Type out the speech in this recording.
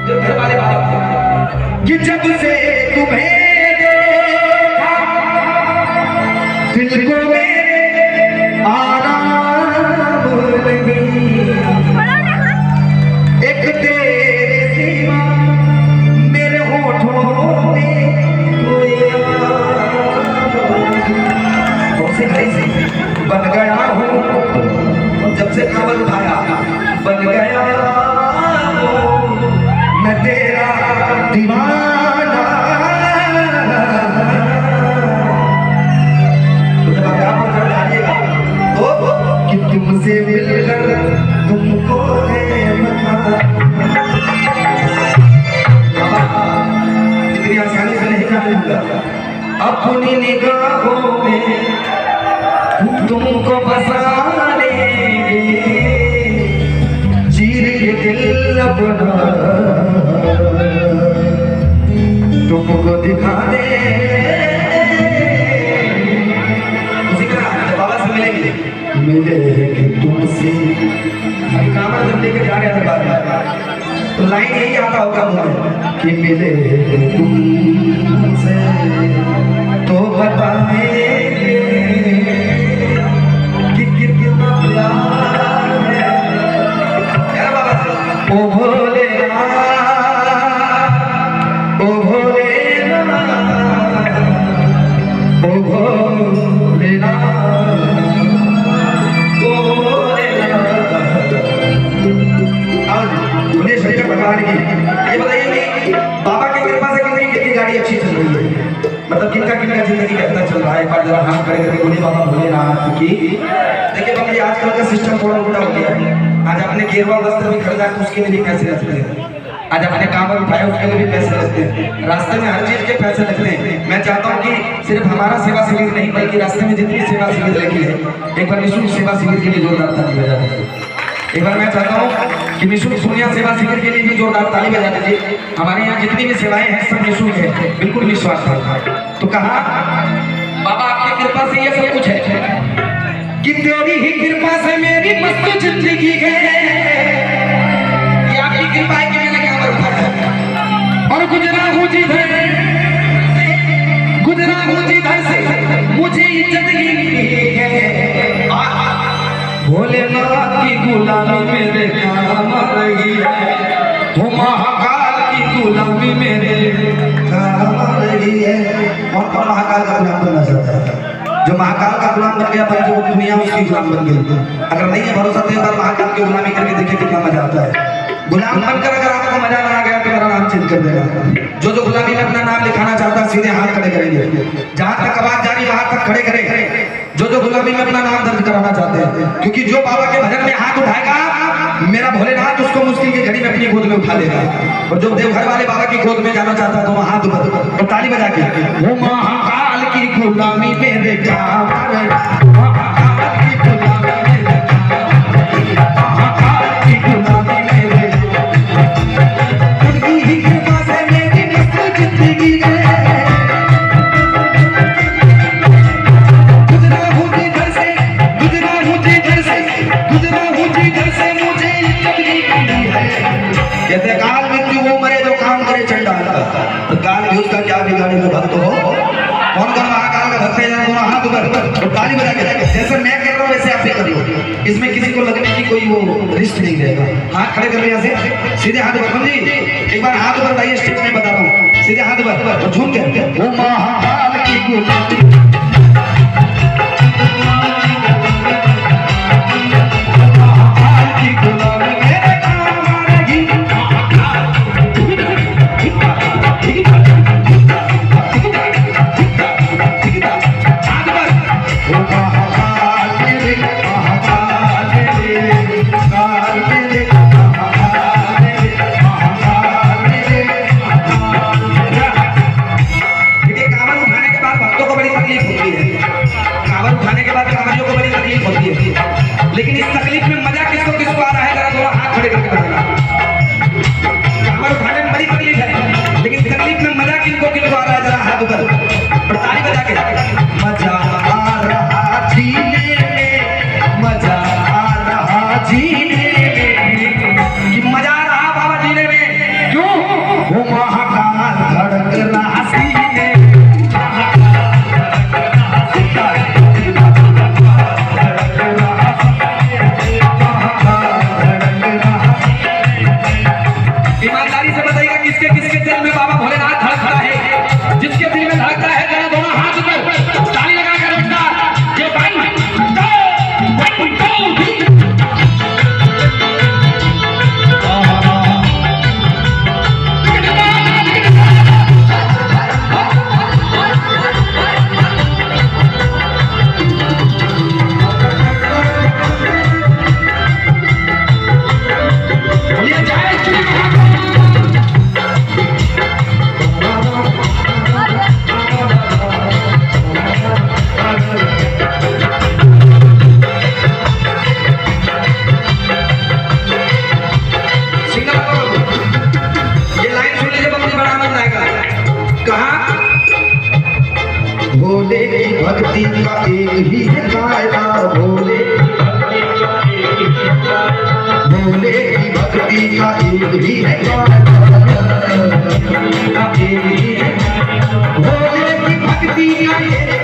जो घर वाले बात थे कि जब से तुम्हें देखा दिल को मेरे आराम लगी, एक तेरे सिवा मेरे होठों में कोई से घड़ी से बन गया हूँ, जब से कांवड़ उठाया बन गया मैं तेरा दीवाना। तो जब आप यहाँ पर जाइएगा तो कि तुमसे मिलकर तुमको इतनी आसानी से नहीं जाने अपनी निगाहों में तुमको बसा लेंगे, चीर के दिल अपना तुमको दिखा दे। उसी तरह बाबा से मिलेंगे तुमसे। कामरा जब लेके जा रहे थे बाबा तो लाइन यही आता होगा मुझे कि मिले तुमसे तो बताएंगे कि कितना प्यार है। क्या बाबा ओ भोलेनाथ, ओ भोलेनाथ, ओ भोलेनाथ, ओ भोलेनाथ। आज उन्हें शरीर का भगवान की ये बताइए कि बाबा की कृपा से कितनी गाड़ी अच्छी चल रही है, मतलब किनका जिंदगी कैसा चल रहा है। एक बार जरा हाथ खड़े करके बोलिए बाबा भोलेनाथ की। देखिए बाबा जी आजकल का सिस्टम थोड़ा उल्टा हो गया है। आज आपने गेरुआ वस्त्र भी खरीदा तो उसके लिए भी पैसे लगते हैं, आज आपने कांवड़ उठाया उसके लिए भी पैसे लगते हैं, रास्ते में हर चीज के पैसे लगते हैं। मैं चाहता हूँ कि सिर्फ हमारा सेवा शिविर नहीं बल्कि रास्ते में जितनी सेवा शिविर लगी है एक बार निःशुल्क सेवा शिविर के लिए जोरदार ताली बजा दीजिए। एक बार मैं चाहता हूँ कि निःशुल्क सोनिया सेवा शिविर के लिए भी जोरदार ताली बजा दीजिए। हमारे यहाँ जितनी भी सेवाएं हैं सब निःशुल्क है, बिल्कुल विश्वास है। तो कहा बाबा आपकी कृपा से ये सब कुछ है कि तेरी ही कृपा से मेरी मस्त जिंदगी है। ये आपकी कृपा है कि मैंने क्या उठाया और गुजरा हूँ जिधर से मुझे इज्जत मिली है। भोलेनाथ की गुलामी मेरे काम रही है, वो महाकाल की गुलामी मेरे काम रही है। और महाकाल का गुलाम बनना चाहता है, जो महाकाल का गुलाम बन गया जो दुनिया उसकी गुलाम बन गई। अगर नहीं है भरोसा तो एक बार महाकाल की गुलामी करके देखिए कितना मजा आता है। गुलाम बनकर अगर आपको मजा ना आ गया तो मेरा नाम चेंज कर देगा। जो गुलामी में अपना नाम लिखाना चाहता है सीधे हाथ खड़े करेंगे, जहां तक आवाज जारी वहां तक खड़े करें। जो गुलामी में अपना नाम दर्ज कराना चाहते हैं, क्योंकि जो बाबा के भजन में हाथ उठाएगा मेरा भोलेनाथ उसको मुश्किल की घड़ी में अपनी गोद में उठा लेगा। और जो देवघर वाले बाबा की गोद में जाना चाहता है तो वहां हाथ और ताली बजा के वो महाकाल की गुलामी मेरे काम भक्त हो। कौन कौन महाकाल का भक्त है दोनों हाथ ऊपर ताली बजा के जैसे मैं कर रहा हूँ वैसे आप भी कर लो। इसमें किसी को लगने की कोई वो रिस्क नहीं रहेगा। हाथ खड़े कर लो, यहाँ से सीधे हाथ ऊपर। जी एक बार हाथ ऊपर बताइए, स्टेज में बता रहा हूँ, सीधे हाथ ऊपर झूम के वो महाकाल की गुलामी कहा भोले की भक्ति का एक ही है कायदा, भोले की भक्ति का एक ही है कायदा, भोले की भक्ति का एक